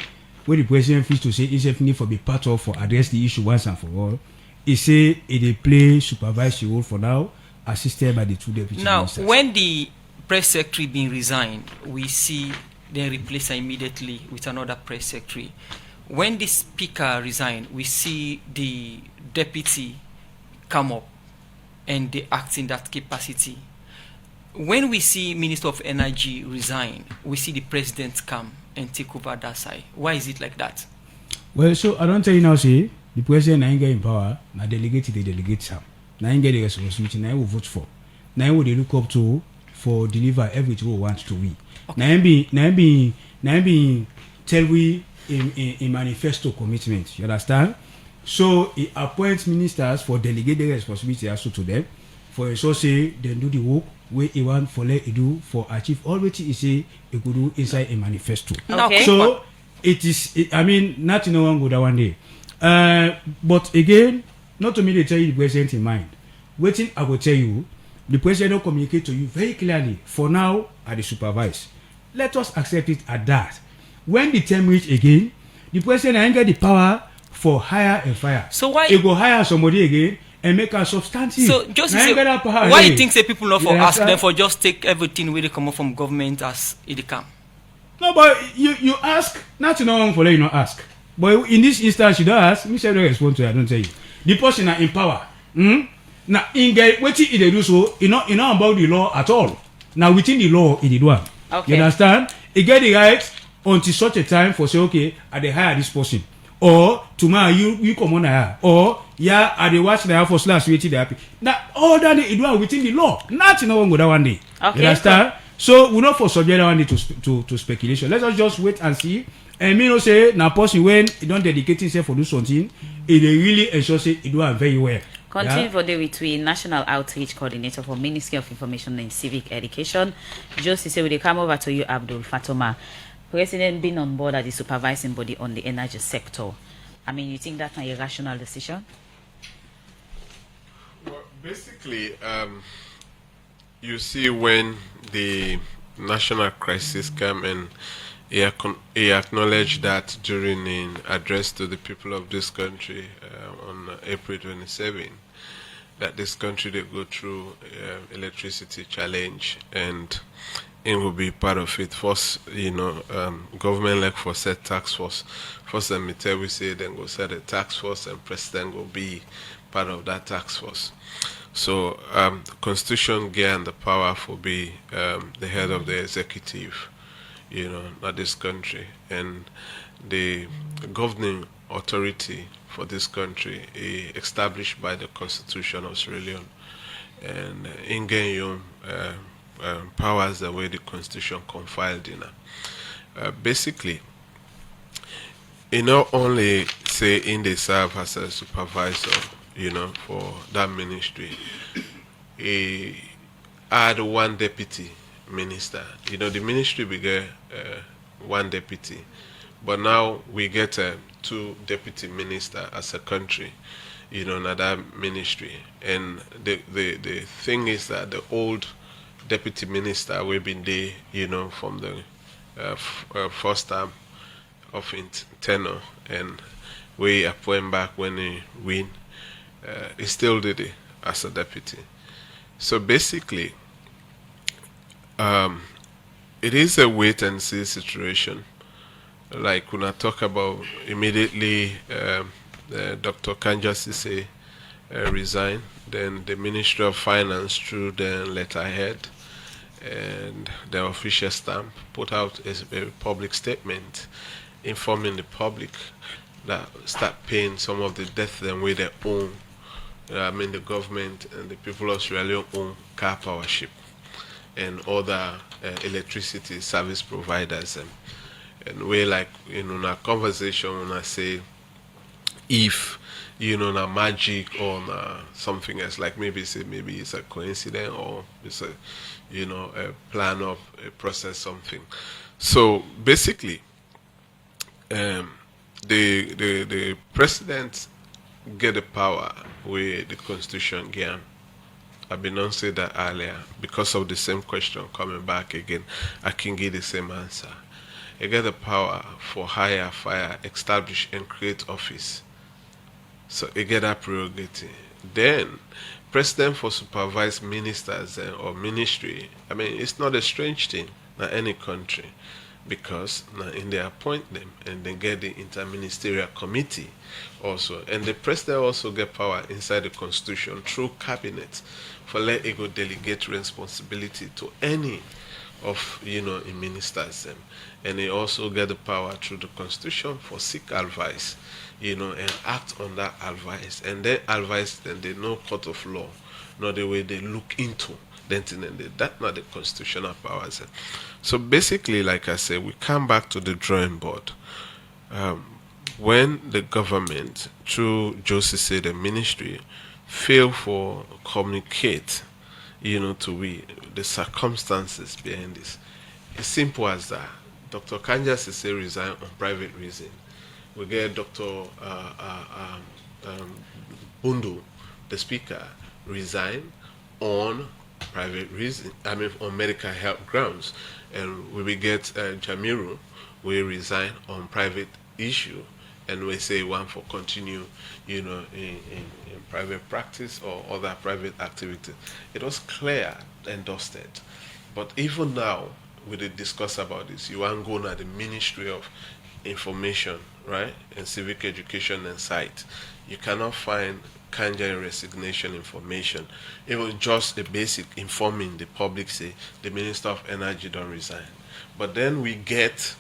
where the president feels to say himself need for be part of for address the issue once and for all. He say they play supervisory role for now, assisted by the two deputy ministers. Now, when the press secretary being resigned, we see then replace her immediately with another press secretary. When the speaker resigned, we see the deputy come up and they act in that capacity. When we see Minister of Energy resign, we see the president come and take over that side. Why is it like that? Well, so I don't tell you now, say the president now get in power, now delegate they delegate some. Now get the responsibility, now will vote for. Now will they look up to for deliver everything we want to we. Okay. Now be tell we in manifesto commitment. You understand? So he appoints ministers for delegate the responsibility also to them. For so say they do the work where he want for let it do for achieve all what he say he could do inside a manifesto. Okay. So I mean nothing no one go that one day. But again, not to me they tell you the president in mind. Waiting I will tell you, the president will communicate to you very clearly. For now, I the supervise. Let us accept it at that. When the term reach again, the president ain't get the power for hire and fire. So why he go hire somebody again and make a substantive? So just say, why you think say people not for ask them for just take everything where they come up from government as it come? No, but you ask, nothing no one for let you not ask. But in this instance, you don't ask. Me say don't respond to it. I don't tell you. The person are in power. Now in get what he do so, you know about the law at all. Now within the law, he did one. Okay. You understand? He get the right until such a time for say okay, I dey hire this person. Or tomorrow you come on here. Or yeah, I dey watch the Air Force last waiting they happy. Now all that they do within the law. Nothing no one go that one day. Okay. You understand? So we not for subject that one day to speculation. Let us just wait and see. And me no say now person when he don't dedicate himself for do something, he dey really ensure say he do it very well. Continue for the with National Outreach Coordinator for Ministry of Information and Civic Education. Josie say we dey come over to you, Abdul Fatoma. President being on board as the supervising body on the energy sector. I mean, you think that's a rational decision? Well, basically, you see when the national crisis came and he acknowledged that during an address to the people of this country on April 27, that this country they go through electricity challenge and it will be part of it. First, government like for set tax force. First, let me tell we say then go set a tax force and president will be part of that tax force. So the constitution gave the power for be the head of the executive, not this country, and the governing authority for this country is established by the Constitution of Sierra Leone, and in powers the way the Constitution confiled in. Basically, it not only say in they serve as a supervisor, for that ministry. He had one deputy minister. The ministry began one deputy, but now we get two deputy minister as a country, in that ministry. And the thing is that the old deputy minister we've been there, from the first term of tenure, and we appoint back when he win. He still did it as a deputy. So basically, it is a wait and see situation. Like when I talk about immediately, Dr. Kanja Sesay resigned, then the Ministry of Finance through the letterhead and the official stamp put out a public statement informing the public that start paying some of the debt them with their own the government and the people of Sierra Leone own car power ship and other electricity service providers. And we like in our conversation when I say if na magic or na something else, like maybe it's a coincidence or it's a a plan of a process something. So basically, the president get the power where the constitution gave. I've been on say that earlier because of the same question coming back again. I can give the same answer. You get the power for hire, fire, establish, and create office. So you get that prerogative. Then, president for supervise ministers or ministry. I mean, it's not a strange thing in any country because now in they appoint them and they get the interministerial committee also. And the president also get power inside the constitution through cabinet for let it go delegate responsibility to any of in ministers them. And they also get the power through the constitution for seek advice, and act on that advice. And then advice then they know court of law, not the way they look into that's not the constitutional powers. So basically, like I said, we come back to the drawing board. When the government, through Sesay, the ministry, fail for communicate, to we the circumstances behind this. It's simple as that. Dr. Kanja Sesay resigned on private reason. We get Dr. Bundu, the speaker, resign on private reason. I mean, on medical health grounds, and we will get Jamiru, we resign on private issue, and we say one for continue, in private practice or other private activity. It was clear and dusted. But even now, we did discuss about this. You want to go now the Ministry of Information, right, and Civic Education and Site. You cannot find Kanja resignation information, even just the basic informing the public say the Minister of Energy don't resign. But then we get,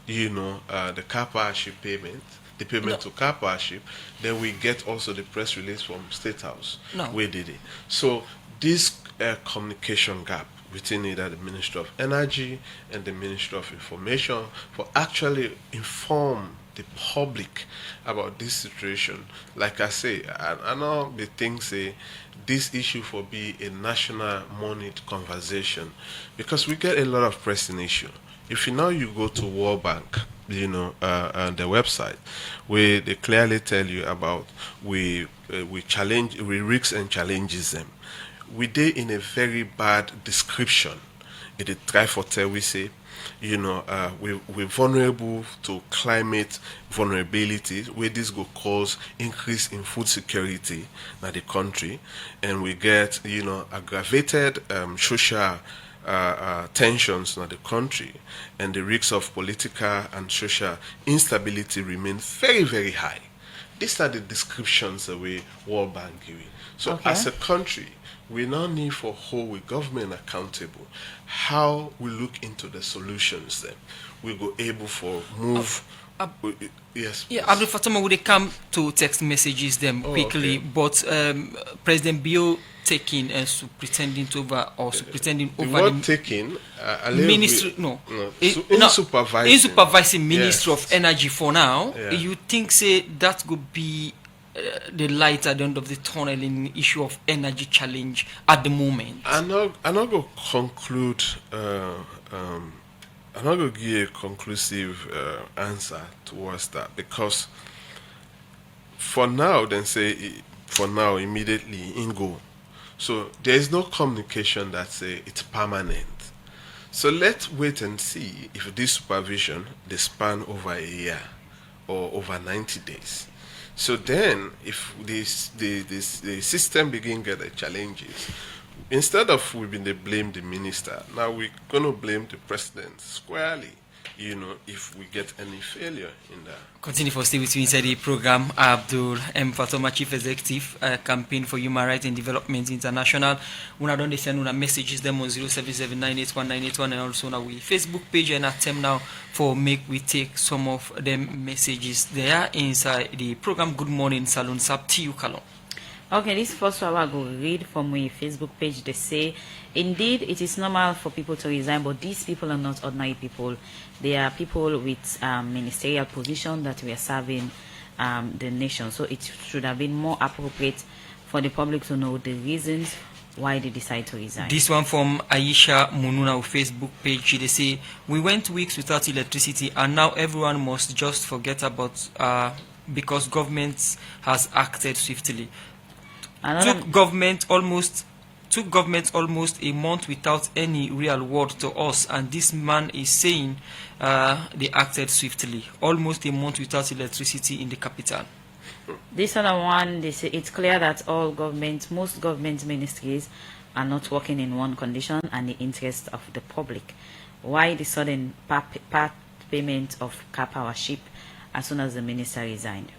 the car powership payment, the payment to car powership. Then we get also the press release from State House. No. Where did it? So this communication gap between either the Ministry of Energy and the Ministry of Information for actually inform the public about this situation. Like I say, I know the thing say this issue for be a national monitored conversation because we get a lot of pressing issue. If you go to World Bank, the website where they clearly tell you about we risks and challenges them. We did in a very bad description. It is try for tell we say, we're vulnerable to climate vulnerability, where this will cause increase in food security in the country, and we get aggravated social tensions in the country, and the risks of political and social instability remain very, very high. These are the descriptions that we World Bank give. So as a country, we now need for hold government accountable. How we look into the solutions then we go able for move. Yes. Yeah, Abdul Fatoma would come to text messages them quickly, but President Bio taking and pretending to over or pretending over the word taking ministry supervising Ministry of Energy for now. Yeah. You think say that could be the light at the end of the tunnel in the issue of energy challenge at the moment? I'm not going to conclude. I'm not going to give a conclusive answer towards that because for now, immediately in go. So there is no communication that say it's permanent. So let's wait and see if this supervision they span over a year or over 90 days. So then, if the system begin get the challenges, instead of we blame the minister, now we're gonna blame the president squarely. If we get any failure in that. Continue for stay with you inside the program. Abdul M. Fatoma, Chief Executive, Campaign for Human Rights and Development International. We don't send una messages them on 077981981 and also on our Facebook page and attempt now for make we take some of them messages there inside the program. Good morning, Salon Sab to you, Kalon. Okay, this first one I go read from my Facebook page. They say, indeed, it is normal for people to resign, but these people are not ordinary people. They are people with ministerial position that we are serving the nation. So it should have been more appropriate for the public to know the reasons why they decide to resign. This one from Aisha Mununa Facebook page. They say, we went weeks without electricity and now everyone must just forget about because government has acted swiftly. Took government almost a month without any real word to us, and this man is saying they acted swiftly. Almost a month without electricity in the capital. This other one, they say it's clear that most government ministries are not working in one condition and the interest of the public. Why the sudden part payment of car power ship as soon as the minister resigned?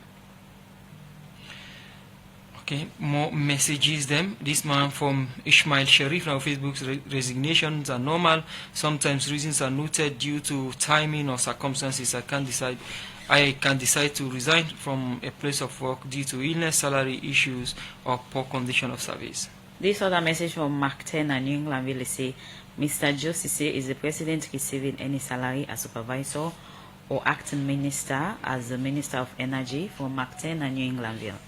Okay, more messages them. This man from Ishmael Sharif now Facebook's resignations are normal. Sometimes reasons are noted due to timing or circumstances. I can decide to resign from a place of work due to illness, salary issues, or poor condition of service. This other message from Mark 10 and New England will say, Mr. Sesay, is the president receiving any salary as supervisor or acting minister as the Minister of Energy? From Mark 10 and New Englandville.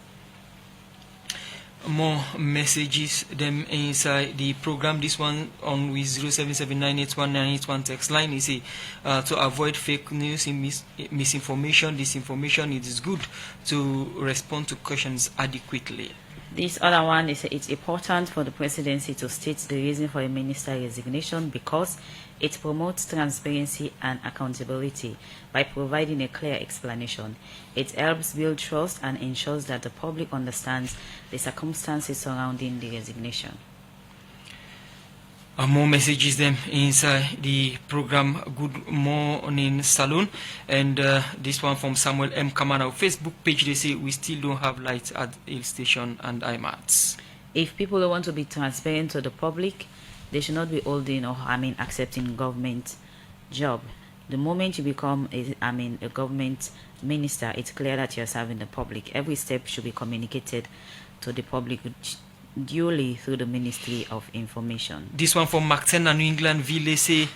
More messages them inside the program. This one on with 07798191 text line is to avoid fake news and misinformation, disinformation. It is good to respond to questions adequately. This other one is it's important for the presidency to state the reason for a minister resignation because it promotes transparency and accountability by providing a clear explanation. It helps build trust and ensures that the public understands the circumstances surrounding the resignation. More messages them inside the program. Good morning, Saloon. And this one from Samuel M. Kamana Facebook page. They say we still don't have lights at Hill Station and IMATs. If people want to be transparent to the public, they should not be holding or accepting government job. The moment you become a government minister, it's clear that you're serving the public. Every step should be communicated to the public duly through the Ministry of Information. This one from Mactena, New England Ville say,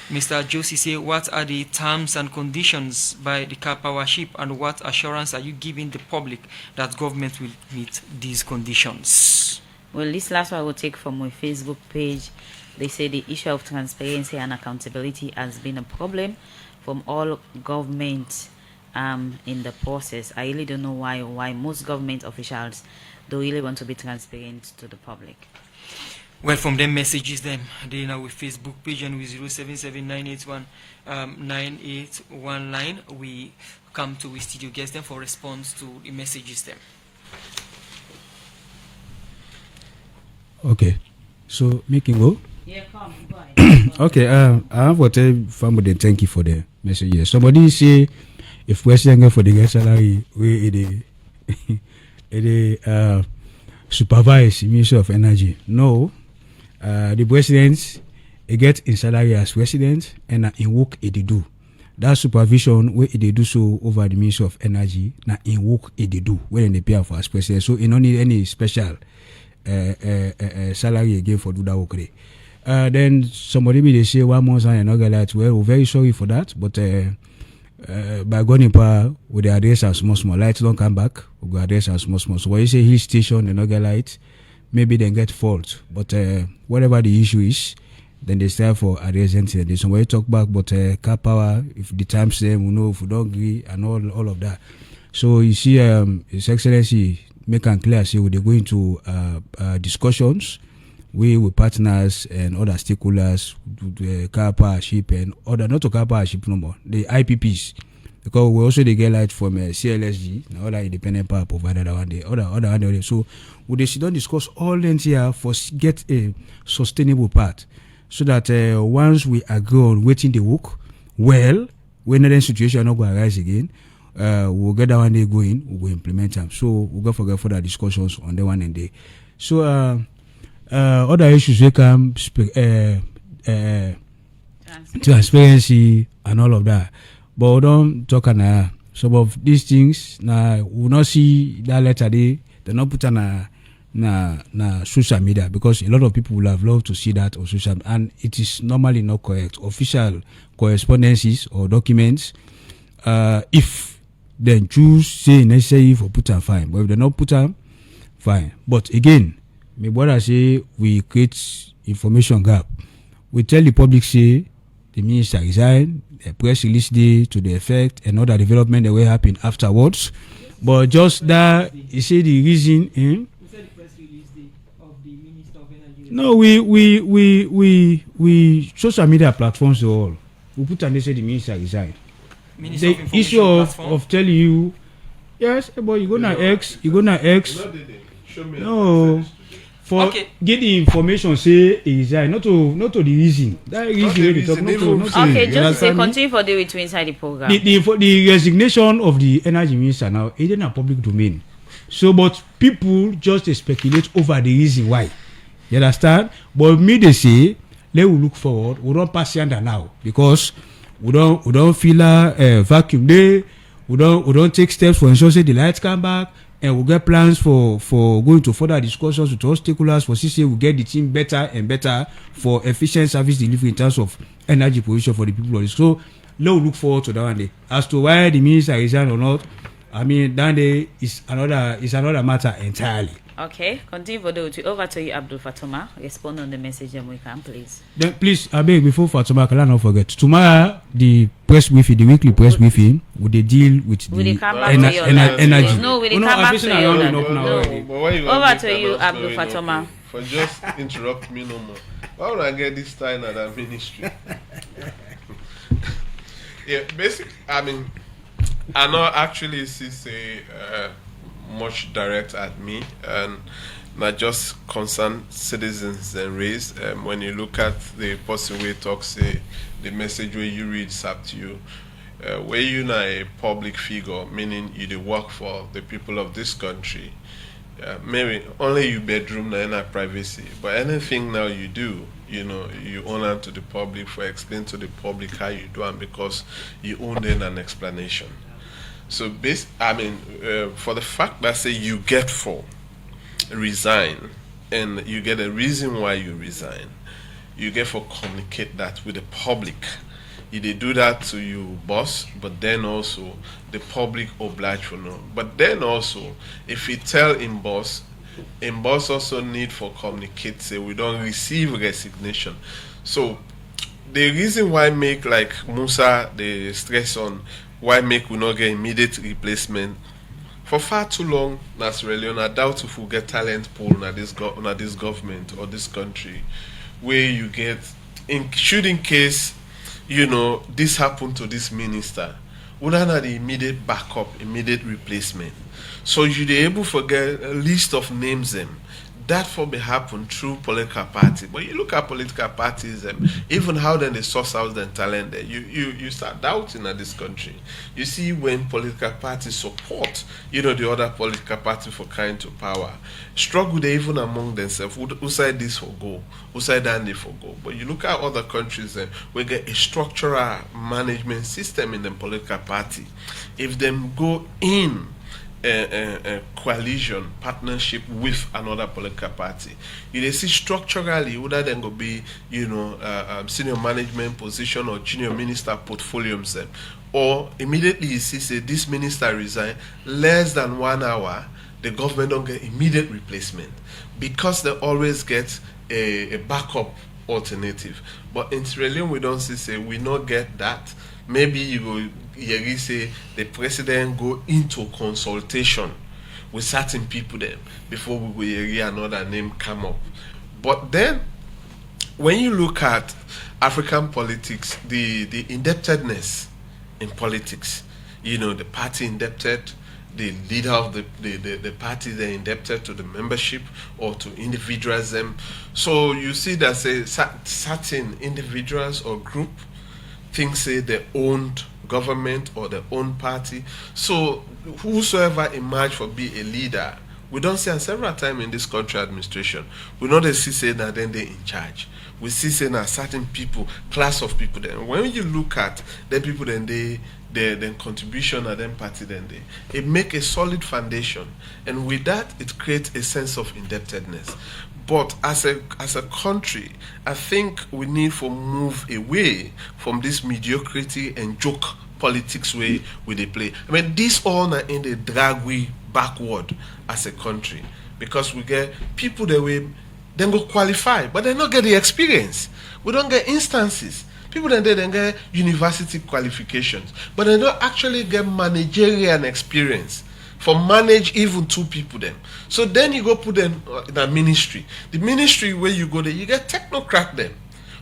Mr. Josie say, what are the terms and conditions by the car power ship, and what assurance are you giving the public that government will meet these conditions? Well, this last one I will take from my Facebook page. They say the issue of transparency and accountability has been a problem from all government in the process. I really don't know why most government officials don't really want to be transparent to the public. Well, from them messages them, they now with Facebook page and with 0779819819, we come to studio guests them for response to the messages them. Okay, so making go. Yeah, come, go ahead. Okay, I have to tell family thank you for the messages. Somebody say if President for the guest salary, we supervise Ministry of Energy. No, the president get in salary as president and in work they do. That supervision where they do so over the Ministry of Energy, now in work they do when they pay for as president. So you don't need any special salary again for do that work. Then somebody they say 1 month and another like, well, we're very sorry for that, but by going in power with the address and small lights don't come back, we go address and small. So when you say hill station and other lights, maybe they get fault. But whatever the issue is, then they start for address and somebody talk back, but car power, if the time same, we know if we don't agree and all of that. So you see, His Excellency make it clear, say they go into discussions with partners and other stakeholders, the car power ship and other, not to car power ship no more, the IPPs, because we also they get light from CLSG, and other independent power provider that one day, other one day. So we should don't discuss all things here for get a sustainable path, so that once we agree on waiting the work, well, when the situation not going to arise again, we'll get that one day going, we'll implement them. So we'll go for further discussions on the one day. So other issues we come transparency and all of that, but we don't talk on some of these things na we will not see that letter they not put on na social media, because a lot of people will have loved to see that on social, and it is normally not correct. Official correspondences or documents, if they choose say necessary for put and fine, but if they not put them, fine. But again, my brother say we create information gap. We tell the public say the minister resign, a press release day to the effect, and other development that will happen afterwards. But just that, you say the reason. You said the press release day of the Minister of Energy. No, we social media platforms all. We put and they say the minister resign. Minister The of Information issue platform. of telling you, yes, but you gonna X, you gonna X. No, they didn't. Show me. No. For Okay. get the information say he resign, not to the reason. That reason the wey they talk, reason, not to even- not to. Okay, you just say understand me? continue for the way to inside the program. The resignation of the energy minister now is in a public domain. So, but people just speculate over the reason why. You understand? But me they say, let we look forward. We don't pass yonder now because we don't feel a vacuum there. We don't take steps for ensure say the lights come back, and we get plans for going to further discussions with all stakeholders for Sesay we get the team better and better for efficient service delivery in terms of energy provision for the people of this. So let we look forward to that one day. As to why the minister resign or not, I mean that day is another matter entirely. Okay, continue for the way. Over to you, Abdul Fatoma. Respond on the message and we can, please. Then please, I beg before Fatuma, can I not forget tomorrow the press briefing, the weekly press briefing, would they deal with Will the they come back to your line? energy? No, will they Oh, no, come I'm back facing to around your enough line? now No. already. But why you Over want to me you, not Abdul going Fatoma. okay? For just interrupt me no more. Why would I get this time at that ministry? Yeah, basically, I mean, I know actually Sesay much direct at me and not just concerned citizens and raised. When you look at the person who talks, say the message where you read is up to you. Where you not a public figure, meaning you do work for the people of this country. Maybe only you bedroom na in privacy, but anything now you do, you know, you own it to the public for explain to the public how you do and because you own then an explanation. So for the fact that say you get for resign and you get a reason why you resign, you get for communicate that with the public. You they do that to you boss, but then also the public oblige for no. But then also if you tell in boss also need for communicate say we don't receive resignation. So the reason why make like Musa the stress on why make we not get immediate replacement for far too long, that's really I doubt if we get talent pool na this government or this country where you get in case you know this happened to this minister, would not the immediate backup, immediate replacement. So you be able to get a list of names them. That for be happen through political party. But you look at political parties, even how then they source out the talent there, you start doubting at this country. You see when political parties support, you know, the other political party for kind to power, struggle they even among themselves. Who side this for go? Who side that they for go? But you look at other countries, we get a structural management system in the political party. If them go in a coalition partnership with another political party, you see structurally whether then go be senior management position or junior minister portfolios them, or immediately you see say this minister resign less than 1 hour, the government don't get immediate replacement because they always get a backup alternative. But in Sierra Leone we don't see say we not get that. Maybe you go you say the president go into consultation with certain people then before we go hear another name come up. But then when you look at African politics, the indebtedness in politics, you know, the party indebted, the leader of the party they're indebted to the membership or to individuals them. So you see that say certain individuals or group think say they owned government or their own party. So whosoever emerge for be a leader, we don't see several times in this country administration, we know they see say that then they in charge. We see say now certain people, class of people then. When you look at the people then the contribution of them party then it make a solid foundation, and with that it creates a sense of indebtedness. But as a country, I think we need to move away from this mediocrity and joke politics way we they play. I mean, this all na in the drag we backward as a country, because we get people that we then go qualify, but they not get the experience. We don't get instances. People then they get university qualifications, but they don't actually get managerial experience for manage even 2 people them. So then you go put them in a ministry. The ministry where you go there, you get technocrat them.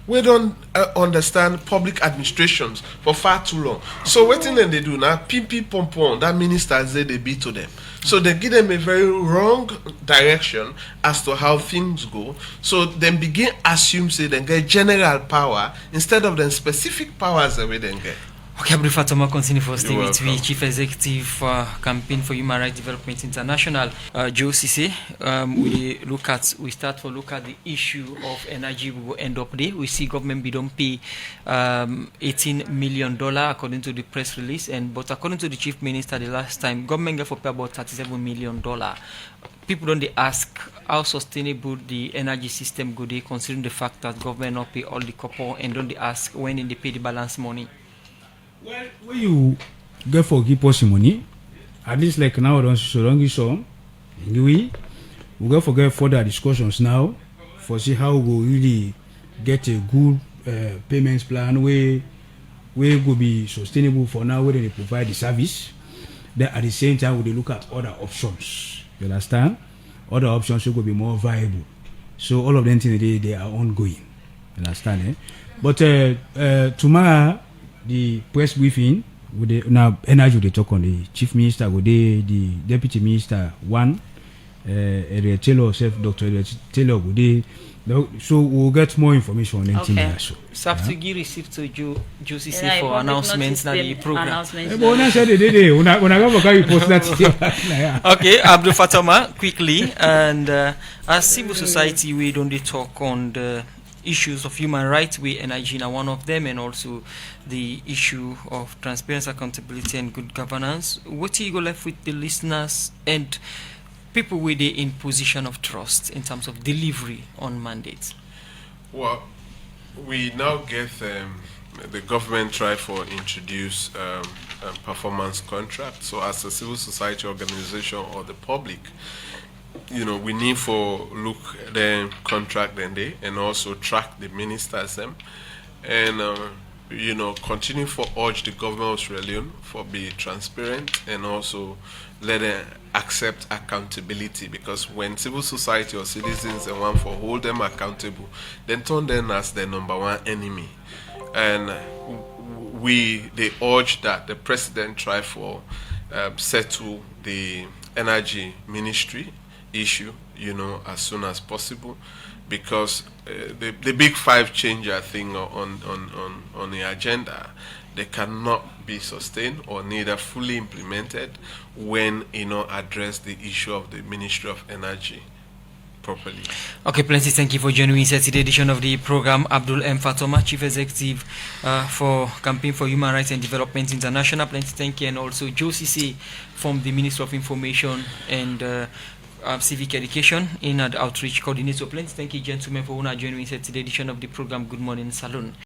We don't understand public administrations for far too long. So what thing then they do now? Pimpi pompon, that minister say they be to them. So they give them a very wrong direction as to how things go. So then begin assume say they get general power instead of the specific powers that we then get. Okay, Abdul Fatoma, continue for stay with me, Chief Executive Campaign for Human Rights Development International, Joe Sesay. We start to look at the issue of energy. We will end up there. We see government be don't pay $18 million according to the press release, but according to the Chief Minister the last time, government got for pay about $37 million. People don't they ask how sustainable the energy system go they, considering the fact that government not pay all the copper, and don't they ask when they pay the balance money. Well, when you get for keep us money, at least like now, don't so long is on. Anyway, we go for get further discussions now for see how we really get a good payments plan where will be sustainable for now, where they provide the service. Then at the same time, we look at other options. You understand? Other options will be more viable. So all of them things they are ongoing. You understand? Eh? But tomorrow, the press briefing with the now energy they talk on the chief minister with the deputy minister one Taylor self Dr. Taylor with the, so we'll get more information on anything there. So Subsidy received to Josie for announcements now the program. Okay, Abdul Fatoma, quickly, and as civil society we don't talk on the issues of human rights, we energy are one of them, and also the issue of transparency, accountability, and good governance. What do you go left with the listeners and people with the in position of trust in terms of delivery on mandates? Well, we now get the government try for introduce performance contract. So as a civil society organization or the public, we need for look them contract then they, and also track the ministers them, and continue for urge the government of Sierra Leone for be transparent, and also let them accept accountability, because when civil society or citizens and want for hold them accountable, then turn them as the number one enemy. And they urge that the president try for settle the energy ministry issue as soon as possible, because the big 5 changer thing on the agenda, they cannot be sustained or neither fully implemented when address the issue of the Ministry of Energy properly. Okay, plenty. Thank you for joining me in Saturday edition of the program. Abdul M. Fatoma, Chief Executive for Campaign for Human Rights and Development International. Plenty. Thank you, and also Joe Sesay from the Ministry of Information and Civic Education in the Outreach Coordinator. Plenty. Thank you, gentlemen, for joining me in Saturday edition of the program. Good morning, Salon.